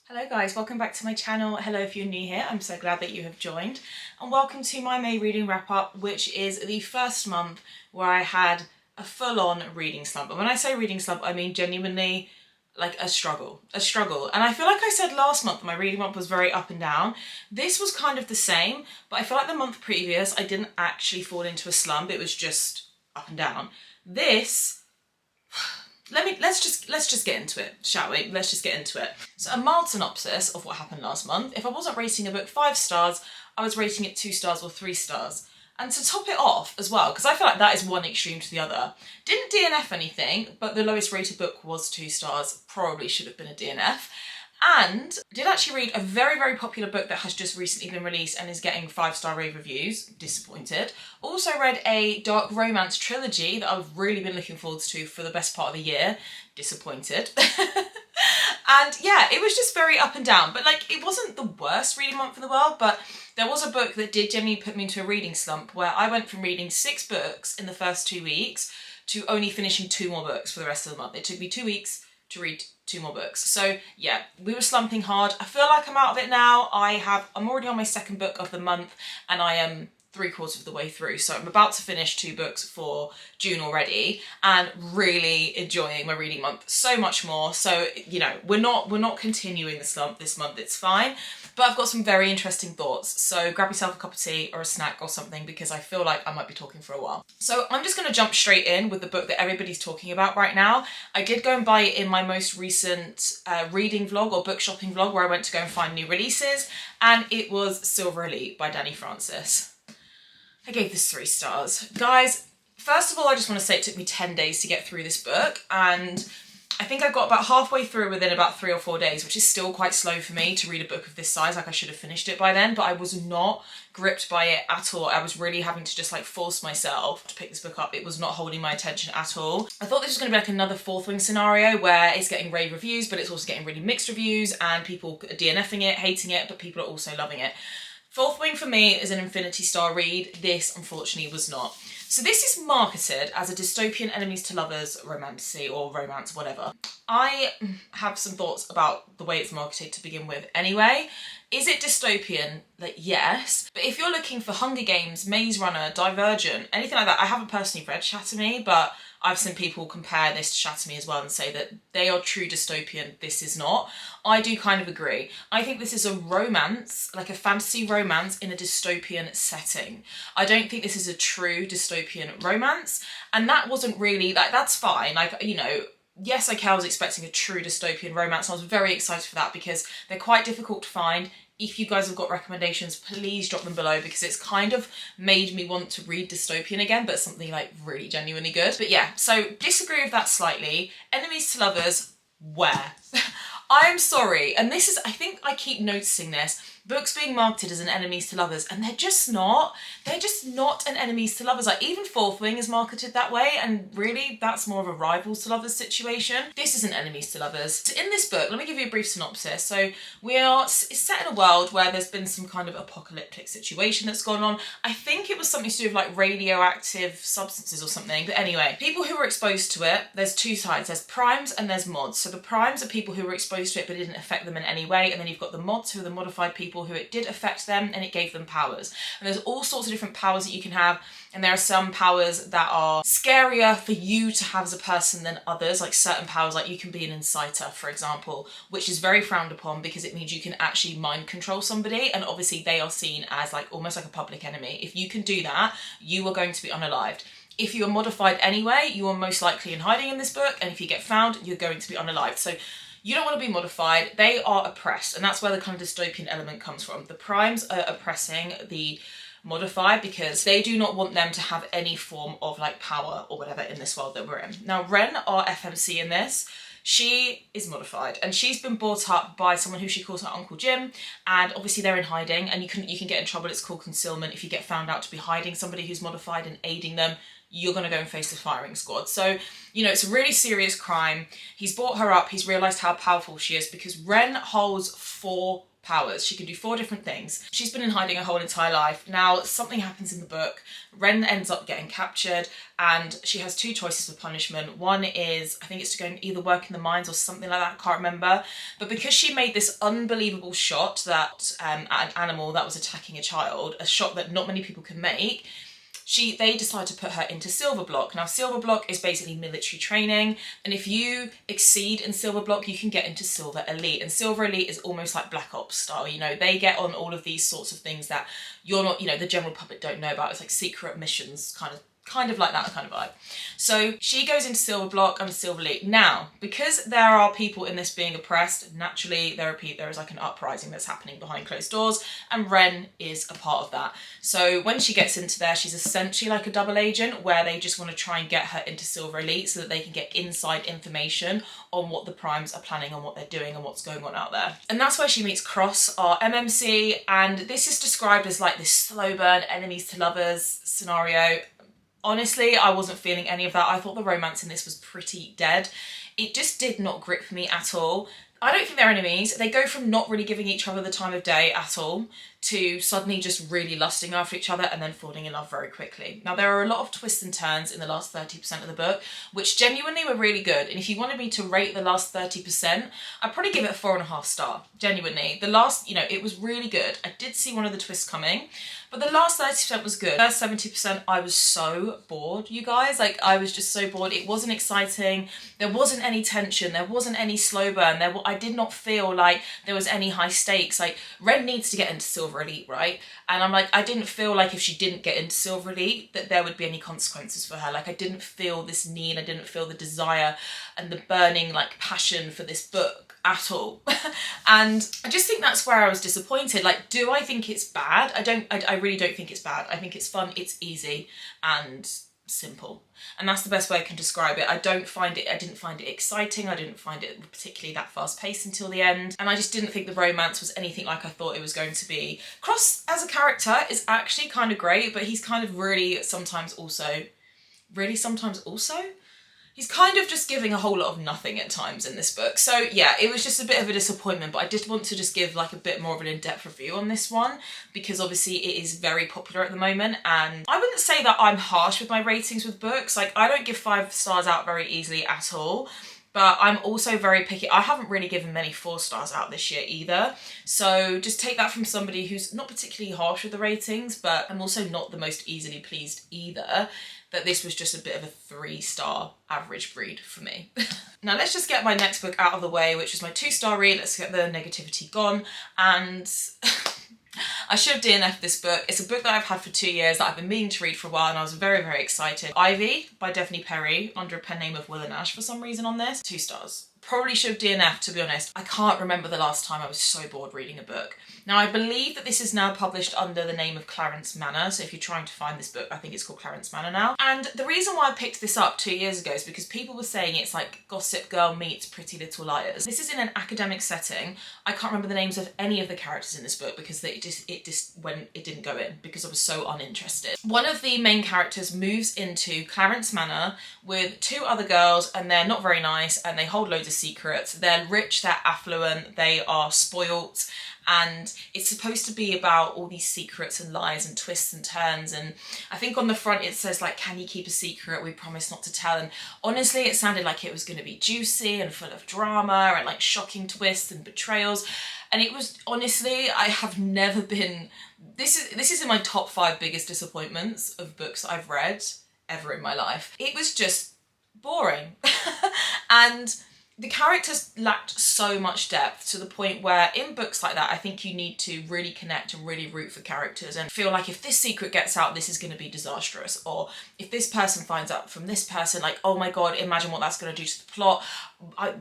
Hello guys, welcome back to my channel. Hello if you're new here, I'm so glad that you have joined. And welcome to my May reading wrap up, which is the first month where I had a full-on reading slump. And when I say reading slump, I mean genuinely like a struggle. And I feel like I said last month my reading month was very up and down. This was kind of the same, but I feel like the month previous I didn't actually fall into a slump, it was just up and down. This, let's just get into it, shall we? Let's just get into it. So a mild synopsis of what happened last month. If I wasn't rating a book 5 stars, I was rating it 2 stars or 3 stars. And to top it off as well, because I feel like that is one extreme to the other, didn't DNF anything, but the lowest rated book was 2 stars, probably should have been a DNF. And did actually read a very, very popular book that has just recently been released and is getting 5-star rave reviews. Disappointed. Also read a dark romance trilogy that I've really been looking forward to for the best part of the year. Disappointed. And yeah, it was just very up and down. But like, it wasn't the worst reading month in the world, but there was a book that did genuinely put me into a reading slump where I went from reading 6 books in the first 2 weeks to only finishing 2 more books for the rest of the month. It took me 2 weeks to read 2 more books. So yeah, we were slumping hard. I feel like I'm out of it now. I'm already on my 2nd book of the month and I am 3/4 of the way through. So I'm about to finish 2 books for June already and really enjoying my reading month so much more. So, you know, we're not continuing the slump this month, it's fine. But I've got some very interesting thoughts. So grab yourself a cup of tea or a snack or something because I feel like I might be talking for a while. So I'm just going to jump straight in with the book that everybody's talking about right now. I did go and buy it in my most recent reading vlog or book shopping vlog where I went to go and find new releases, and it was Silver Elite by Danny Francis. I gave this 3 stars. Guys, first of all, I just want to say it took me 10 days to get through this book, and I think I got about halfway through within about 3 or 4 days, which is still quite slow for me to read a book of this size. Like, I should have finished it by then, but I was not gripped by it at all. I was really having to just like force myself to pick this book up. It was not holding my attention at all. I thought this was going to be like another Fourth Wing scenario where it's getting rave reviews, but it's also getting really mixed reviews and people are DNFing it, hating it, but people are also loving it. Fourth Wing for me is an infinity star read. This, unfortunately, was not. So this is marketed as a dystopian enemies to lovers romantasy or romance, whatever. I have some thoughts about the way it's marketed to begin with anyway. Is it dystopian? Like, yes. But if you're looking for Hunger Games, Maze Runner, Divergent, anything like that, I haven't personally read Shatter Me, but I've seen people compare this to Shatter Me as well and say that they are true dystopian, this is not. I do kind of agree. I think this is a romance, like a fantasy romance in a dystopian setting. I don't think this is a true dystopian romance, and that wasn't really, like, that's fine. Like, you know, yes, okay, I was expecting a true dystopian romance. I was very excited for that because they're quite difficult to find. If you guys have got recommendations, please drop them below because it's kind of made me want to read dystopian again, but something like really genuinely good. But yeah, so disagree with that slightly. Enemies to lovers, where? I am sorry, and this is, I think I keep noticing this, books being marketed as an enemies to lovers, and they're just not an enemies to lovers. Like, even Fourth Wing is marketed that way, and really that's more of a rivals to lovers situation. This isn't enemies to lovers. So in this book, let me give you a brief synopsis. So it's set in a world where there's been some kind of apocalyptic situation that's gone on. I think it was something to do with like radioactive substances or something, but anyway, people who were exposed to it, there's 2 sides. There's primes and there's mods. So the primes are people who were exposed to it but it didn't affect them in any way, and then you've got the mods who are the modified people who it did affect them and it gave them powers. And there's all sorts of different powers that you can have, and there are some powers that are scarier for you to have as a person than others, like certain powers, like you can be an inciter, for example, which is very frowned upon because it means you can actually mind control somebody, and obviously they are seen as like almost like a public enemy. If you can do that, you are going to be unalived. If you are modified anyway, you are most likely in hiding in this book, and if you get found, you're going to be unalived. So you don't want to be modified. They are oppressed, and that's where the kind of dystopian element comes from. The primes are oppressing the modified because they do not want them to have any form of like power or whatever in this world that we're in. Now, Ren, our FMC in this, she is modified, and she's been brought up by someone who she calls her Uncle Jim, and obviously they're in hiding, and you can get in trouble. It's called concealment. If you get found out to be hiding somebody who's modified and aiding them, you're going to go and face the firing squad. So, you know, it's a really serious crime. He's brought her up. He's realised how powerful she is because Ren holds 4 powers. She can do 4 different things. She's been in hiding her whole entire life. Now something happens in the book. Ren ends up getting captured and she has 2 choices for punishment. One is, I think it's to go and either work in the mines or something like that, I can't remember. But because she made this unbelievable shot that at an animal that was attacking a child, a shot that not many people can make, they decided to put her into Silver Block. Now Silver Block is basically military training, and if you exceed in Silver Block you can get into Silver Elite, and Silver Elite is almost like Black Ops style, you know, they get on all of these sorts of things that you're not, you know, the general public don't know about. It's like secret missions, kind of like that kind of vibe. So she goes into Silver Block and Silver Elite. Now, because there are people in this being oppressed, naturally there is like an uprising that's happening behind closed doors, and Ren is a part of that. So when she gets into there, she's essentially like a double agent where they just want to try and get her into Silver Elite so that they can get inside information on what the primes are planning, on what they're doing and what's going on out there. And that's where she meets Cross, our MMC, and this is described as like this slow burn enemies to lovers scenario. Honestly, I wasn't feeling any of that. I thought the romance in this was pretty dead. It just did not grip me at all. I don't think they're enemies. They go from not really giving each other the time of day at all to suddenly just really lusting after each other and then falling in love very quickly. Now, there are a lot of twists and turns in the last 30% of the book, which genuinely were really good. And if you wanted me to rate the last 30%, I'd probably give it a 4.5 star, genuinely. The last, you know, it was really good. I did see one of the twists coming, but the last 30% was good. The first 70%, I was so bored, you guys. Like, I was just so bored. It wasn't exciting. There wasn't any tension. There wasn't any slow burn. I did not feel like there was any high stakes. Like, Ren needs to get into Silver Elite, right? And I'm like, I didn't feel like if she didn't get into Silver Elite that there would be any consequences for her. Like, I didn't feel this need. I didn't feel the desire and the burning, like, passion for this book at all. And I just think that's where I was disappointed. Like, do I think it's bad? I really don't think it's bad. I think it's fun, it's easy and simple. And that's the best way I can describe it. I didn't find it exciting. I didn't find it particularly that fast paced until the end. And I just didn't think the romance was anything like I thought it was going to be. Cross as a character is actually kind of great, but he's kind of really sometimes also he's kind of just giving a whole lot of nothing at times in this book. So yeah, it was just a bit of a disappointment, but I did want to just give like a bit more of an in-depth review on this one because obviously it is very popular at the moment, and I wouldn't say that I'm harsh with my ratings with books. Like, I don't give 5 stars out very easily at all. But I'm also very picky. I haven't really given many 4 stars out this year either. So just take that from somebody who's not particularly harsh with the ratings, but I'm also not the most easily pleased either, that this was just a bit of a 3-star average read for me. Now let's just get my next book out of the way, which is my 2-star read. Let's get the negativity gone. And I should have DNF'd this book. It's a book that I've had for 2 years that I've been meaning to read for a while, and I was very, very excited. Ivy by Daphne Perry, under a pen name of Will and Ash for some reason on this. 2 stars. Probably should have DNF'd, to be honest. I can't remember the last time I was so bored reading a book. Now, I believe that this is now published under the name of Clarence Manor, so if you're trying to find this book, I think it's called Clarence Manor now. And the reason why I picked this up 2 years ago is because people were saying it's like Gossip Girl meets Pretty Little Liars. This is in an academic setting. I can't remember the names of any of the characters in this book because it didn't go in because I was so uninterested. One of the main characters moves into Clarence Manor with 2 other girls, and they're not very nice and they hold loads of secrets. They're rich, they're affluent, they are spoilt, and it's supposed to be about all these secrets and lies and twists and turns. And I think on the front it says like, can you keep a secret? We promise not to tell. And honestly, it sounded like it was going to be juicy and full of drama and like shocking twists and betrayals. And it was, honestly, I have never been, this is in my top 5 biggest disappointments of books that I've read ever in my life. It was just boring. And the characters lacked so much depth to the point where in books like that, I think you need to really connect and really root for characters and feel like if this secret gets out, this is going to be disastrous. Or if this person finds out from this person, like, oh my God, imagine what that's going to do to the plot.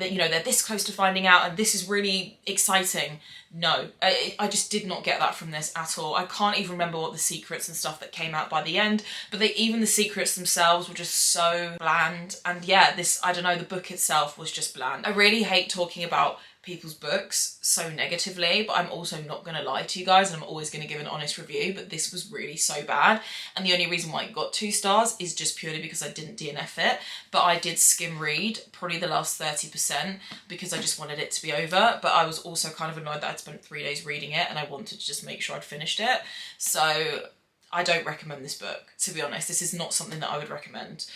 You know, they're this close to finding out and this is really exciting. No, I just did not get that from this at all. I can't even remember what the secrets and stuff that came out by the end, but even the secrets themselves were just so bland. And yeah, I don't know, the book itself was just bland. I really hate talking about people's books so negatively, but I'm also not going to lie to you guys, and I'm always going to give an honest review, but this was really so bad. And the only reason why it got 2 stars is just purely because I didn't DNF it, but I did skim read probably the last 30% because I just wanted it to be over. But I was also kind of annoyed that I'd spent 3 days reading it and I wanted to just make sure I'd finished it. So I don't recommend this book, to be honest. This is not something that I would recommend.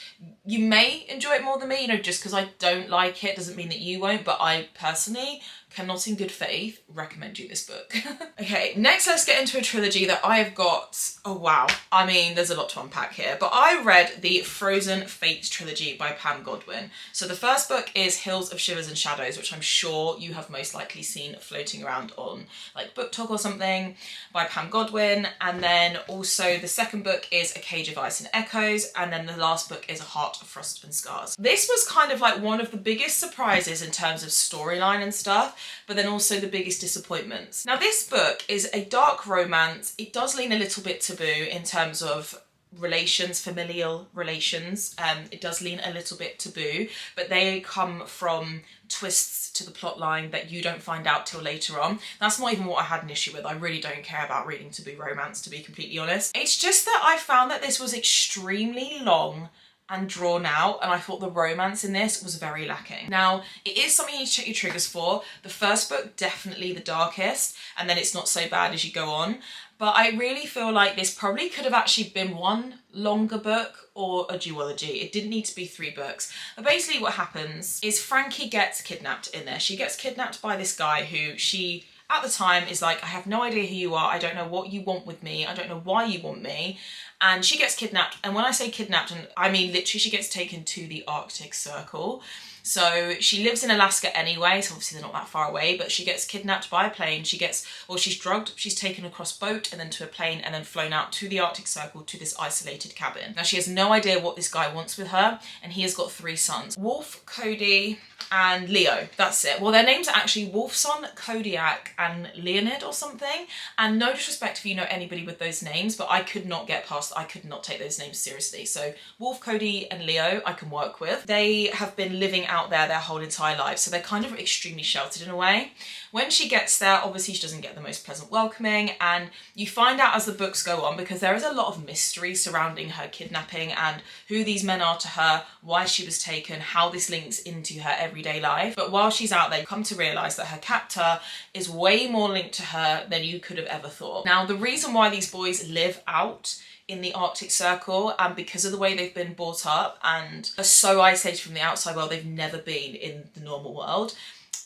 You may enjoy it more than me, you know, just because I don't like it doesn't mean that you won't, but I personally cannot in good faith recommend you this book. Okay, next let's get into a trilogy that I have got. Oh wow, I mean there's a lot to unpack here, but I read the Frozen Fates trilogy by Pam Godwin. So the first book is Hills of Shivers and Shadows, which I'm sure you have most likely seen floating around on like Book Talk or something, by Pam Godwin. And then also the second book is A Cage of Ice and Echoes, and then the last book is A Heart of Frost and Scars. This was kind of like one of the biggest surprises in terms of storyline and stuff, but then also the biggest disappointments. Now this book is a dark romance. It does lean a little bit taboo in terms of relations, familial relations. It does lean a little bit taboo, but they come from twists to the plot line that you don't find out till later on. That's not even what I had an issue with. I really don't care about reading taboo romance, to be completely honest. It's just that I found that this was extremely long and drawn out, and I thought the romance in this was very lacking. Now, it is something you need to check your triggers for. The first book, definitely the darkest, and then it's not so bad as you go on. But I really feel like this probably could have actually been one longer book or a duology. It didn't need to be 3 books. But basically what happens is Frankie gets kidnapped in there. She gets kidnapped by this guy who she, at the time, is like, I have no idea who you are. I don't know what you want with me. I don't know why you want me. And she gets kidnapped. And when I say kidnapped, and I mean literally she gets taken to the Arctic Circle. So she lives in Alaska anyway, so obviously they're not that far away, but she gets kidnapped by a plane. She's drugged, she's taken across boat and then to a plane and then flown out to the Arctic Circle to this isolated cabin. Now she has no idea what this guy wants with her, and he has got 3 sons. Wolf, Cody, and Leo. That's it. Well, their names are actually Wolfson, Kodiak, and Leonid or something. And no disrespect if you know anybody with those names, but I could not take those names seriously. So Wolf, Cody, and Leo I can work with. They have been living out there their whole entire lives, so they're kind of extremely sheltered in a way. When she gets there, obviously she doesn't get the most pleasant welcoming, and you find out as the books go on, because there is a lot of mystery surrounding her kidnapping and who these men are to her, why she was taken, how this links into her everyday life. But while she's out there, you come to realise that her captor is way more linked to her than you could have ever thought. Now, the reason why these boys live out in the Arctic Circle, and because of the way they've been brought up and are so isolated from the outside world, they've never been in the normal world.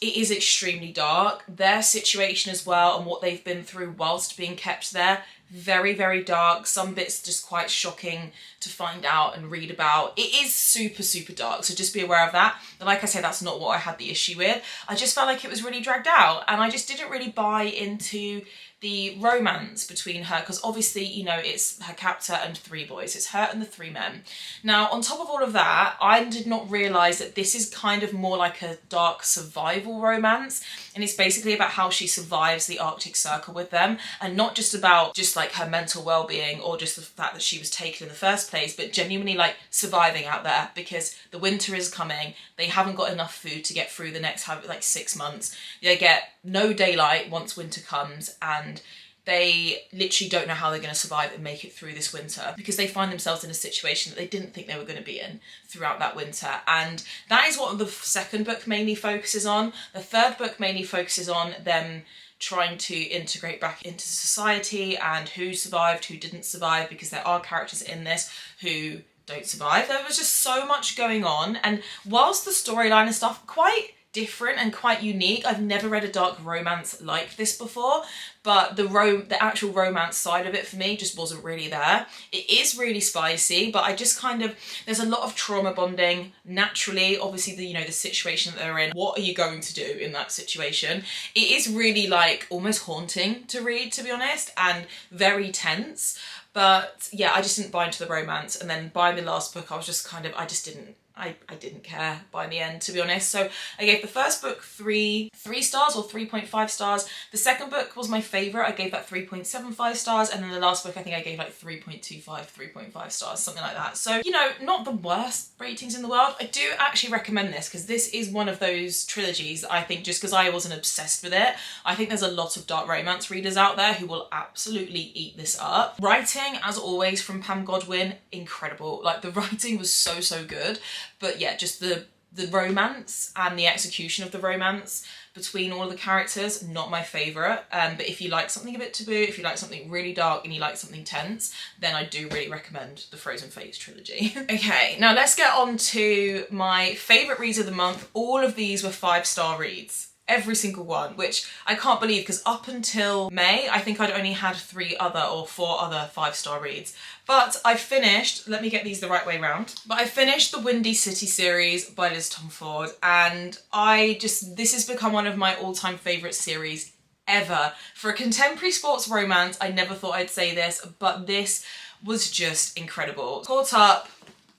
It is extremely dark. Their situation as well and what they've been through whilst being kept there, very, very dark. Some bits just quite shocking to find out and read about. It is super, super dark, so just be aware of that. But like I say, that's not what I had the issue with. I just felt like it was really dragged out, and I just didn't really buy into the romance between her, because obviously, you know, it's her captor and 3 boys. It's her and the 3 men. Now, on top of all of that, I did not realise that this is kind of more like a dark survival romance, and it's basically about how she survives the Arctic Circle with them, and not just about just like her mental well-being or just the fact that she was taken in the first place, but genuinely like surviving out there, because the winter is coming. They haven't got enough food to get through the next like 6 months. They get no daylight once winter comes, and they literally don't know how they're going to survive and make it through this winter, because they find themselves in a situation that they didn't think they were going to be in throughout that winter. And that is what the second book mainly focuses on. The third book mainly focuses on them trying to integrate back into society and who survived, who didn't survive, because there are characters in this who don't survive. There was just so much going on, and whilst the storyline and stuff quite different and quite unique, I've never read a dark romance like this before, but the actual romance side of it for me just wasn't really there. It is really spicy, but I just kind of, there's a lot of trauma bonding naturally. Obviously, the situation that they're in, what are you going to do in that situation? It is really like almost haunting to read, to be honest, and very tense. But yeah, I just didn't buy into the romance, and then by the last book I was just kind of, I just didn't I didn't care by the end, to be honest. So I gave the first book three stars or 3.5 stars. The second book was my favourite. I gave that 3.75 stars. And then the last book, I think I gave like 3.25, 3.5 stars, something like that. So, you know, not the worst ratings in the world. I do actually recommend this because this is one of those trilogies that I think, just because I wasn't obsessed with it, I think there's a lot of dark romance readers out there who will absolutely eat this up. Writing, as always, from Pam Godwin, incredible. Like, the writing was so good. But yeah, just the romance and the execution of the romance between all of the characters, not my favourite. But if you like something a bit taboo, if you like something really dark and you like something tense, then I do really recommend the Frozen Fates trilogy. Okay, now let's get on to my favourite reads of the month. All of these were 5-star reads. Every single one, which I can't believe, because up until May, I think I'd only had 4 other 5-star reads. But I finished, let me get these the right way round, but I finished the Windy City series by Liz Tomford, and this has become one of my all-time favourite series ever. For a contemporary sports romance, I never thought I'd say this, but this was just incredible. Caught up,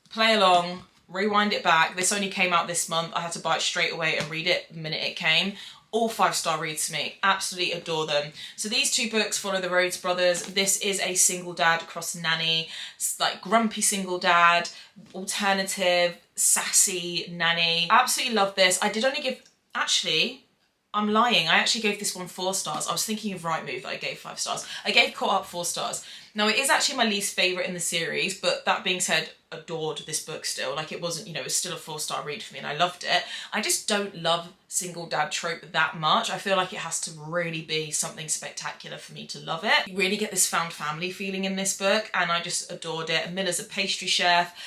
play along, rewind it back. This only came out this month. I had to buy it straight away and read it the minute it came. All 5-star reads to me. Absolutely adore them. So these 2 books follow the Rhodes brothers. This is a single dad cross nanny, like grumpy single dad, alternative, sassy nanny. Absolutely love this. I did only give, actually, I'm lying. I actually gave this one 4 stars. I was thinking of Right Move that I gave 5 stars. I gave Caught Up 4 stars. Now, it is actually my least favourite in the series, but that being said, adored this book still. Like, it wasn't, you know, it was still a 4-star read for me and I loved it. I just don't love single dad trope that much. I feel like it has to really be something spectacular for me to love it. You really get this found family feeling in this book, and I just adored it. Miller's a pastry chef,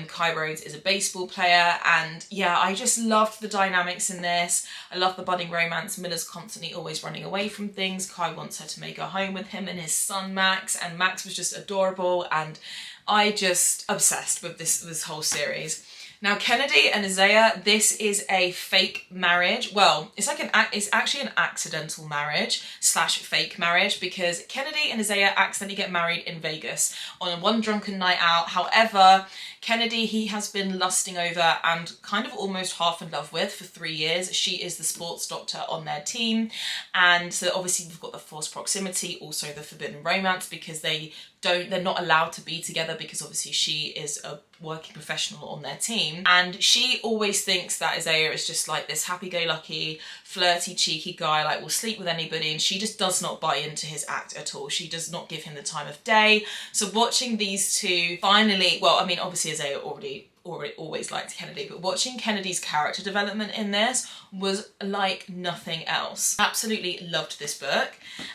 Kai Rhodes is a baseball player, and yeah, I just loved the dynamics in this. I love the budding romance. Miller's constantly always running away from things. Kai wants her to make her home with him and his son Max, and Max was just adorable, and I just obsessed with this whole series. Now, Kennedy and Isaiah, this is a fake marriage. Well, it's actually an accidental marriage / fake marriage, because Kennedy and Isaiah accidentally get married in Vegas on one drunken night out. However, Kennedy, he has been lusting over and kind of almost half in love with for 3 years. She is the sports doctor on their team. And so obviously we've got the forced proximity, also the forbidden romance, because they're not allowed to be together, because obviously she is a working professional on their team, and she always thinks that Isaiah is just like this happy-go-lucky, flirty, cheeky guy, like will sleep with anybody, and she just does not buy into his act at all. She does not give him the time of day. So watching these two finally, well, I mean, obviously Isaiah already always liked Kennedy, but watching Kennedy's character development in this was like nothing else. Absolutely loved this book.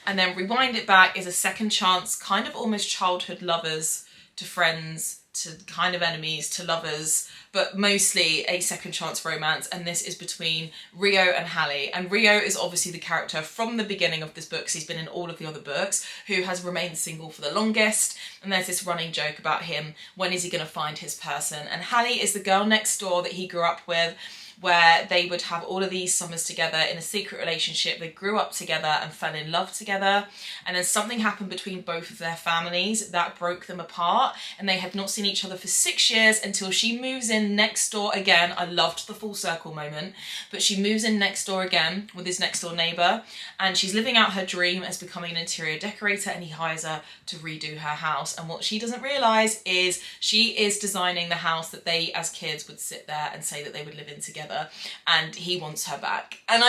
And then Rewind It Back is a second chance, kind of almost childhood lovers to friends, to kind of enemies to lovers, but mostly a second chance romance, and this is between Rio and Hallie. And Rio is obviously the character from the beginning of this book, because he's been in all of the other books, who has remained single for the longest, and there's this running joke about him, when is he going to find his person? And Hallie is the girl next door that he grew up with, where they would have all of these summers together in a secret relationship. They grew up together and fell in love together, and then something happened between both of their families that broke them apart, and they had not seen each other for 6 years until she moves in next door again. I loved the full circle moment, but she moves in next door again with his next door neighbour, and she's living out her dream as becoming an interior decorator, and he hires her to redo her house. And what she doesn't realise is she is designing the house that they as kids would sit there and say that they would live in together, and he wants her back. And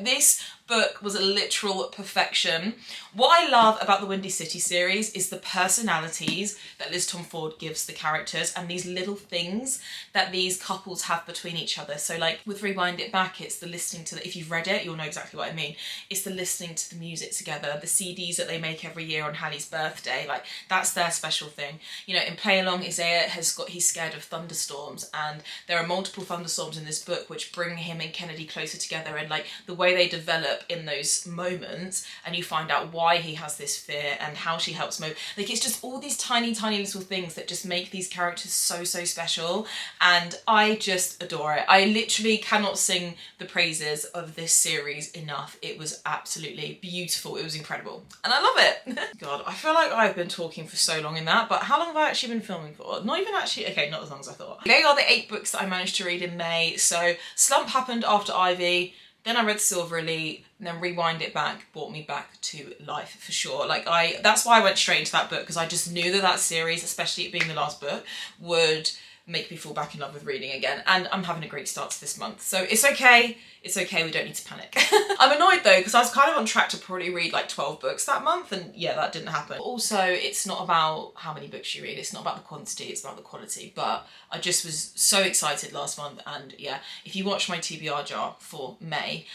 this book was a literal perfection. What I love about the Windy City series is the personalities that Liz Tomford gives the characters, and these little things that these couples have between each other. So like with Rewind It Back, it's the listening to if you've read it, you'll know exactly what I mean. It's the listening to the music together, the CDs that they make every year on Hallie's birthday, like that's their special thing. You know, in Play Along, Isaiah he's scared of thunderstorms, and there are multiple thunderstorms in this book which bring him and Kennedy closer together, and like the way they develop develop in those moments, and you find out why he has this fear and how she helps Mo. Like, it's just all these tiny little things that just make these characters so special, and I just adore it. I literally cannot sing the praises of this series enough. It was absolutely beautiful. It was incredible and I love it. God, I feel like I've been talking for so long in that, but how long have I actually been filming for? Not even actually, okay, not as long as I thought. They are the 8 books that I managed to read in May. So Slump happened after Ivy, then I read Silver Elite, and then Rewind It Back brought me back to life for sure. Like, that's why I went straight into that book, because I just knew that that series, especially it being the last book, would make me fall back in love with reading again. And I'm having a great start to this month. So it's okay. It's okay. We don't need to panic. I'm annoyed though, because I was kind of on track to probably read like 12 books that month. And yeah, that didn't happen. Also, it's not about how many books you read. It's not about the quantity. It's about the quality. But I just was so excited last month. And yeah, if you watch my TBR jar for May,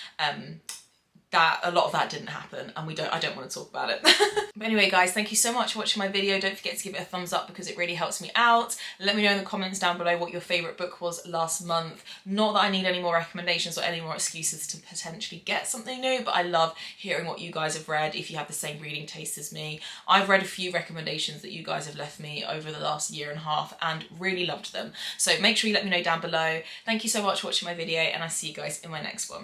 that a lot of that didn't happen, and I don't want to talk about it. But anyway guys, thank you so much for watching my video. Don't forget to give it a thumbs up because it really helps me out. Let me know in the comments down below what your favourite book was last month. Not that I need any more recommendations or any more excuses to potentially get something new, but I love hearing what you guys have read if you have the same reading taste as me. I've read a few recommendations that you guys have left me over the last year and a half and really loved them. So make sure you let me know down below. Thank you so much for watching my video, and I'll see you guys in my next one.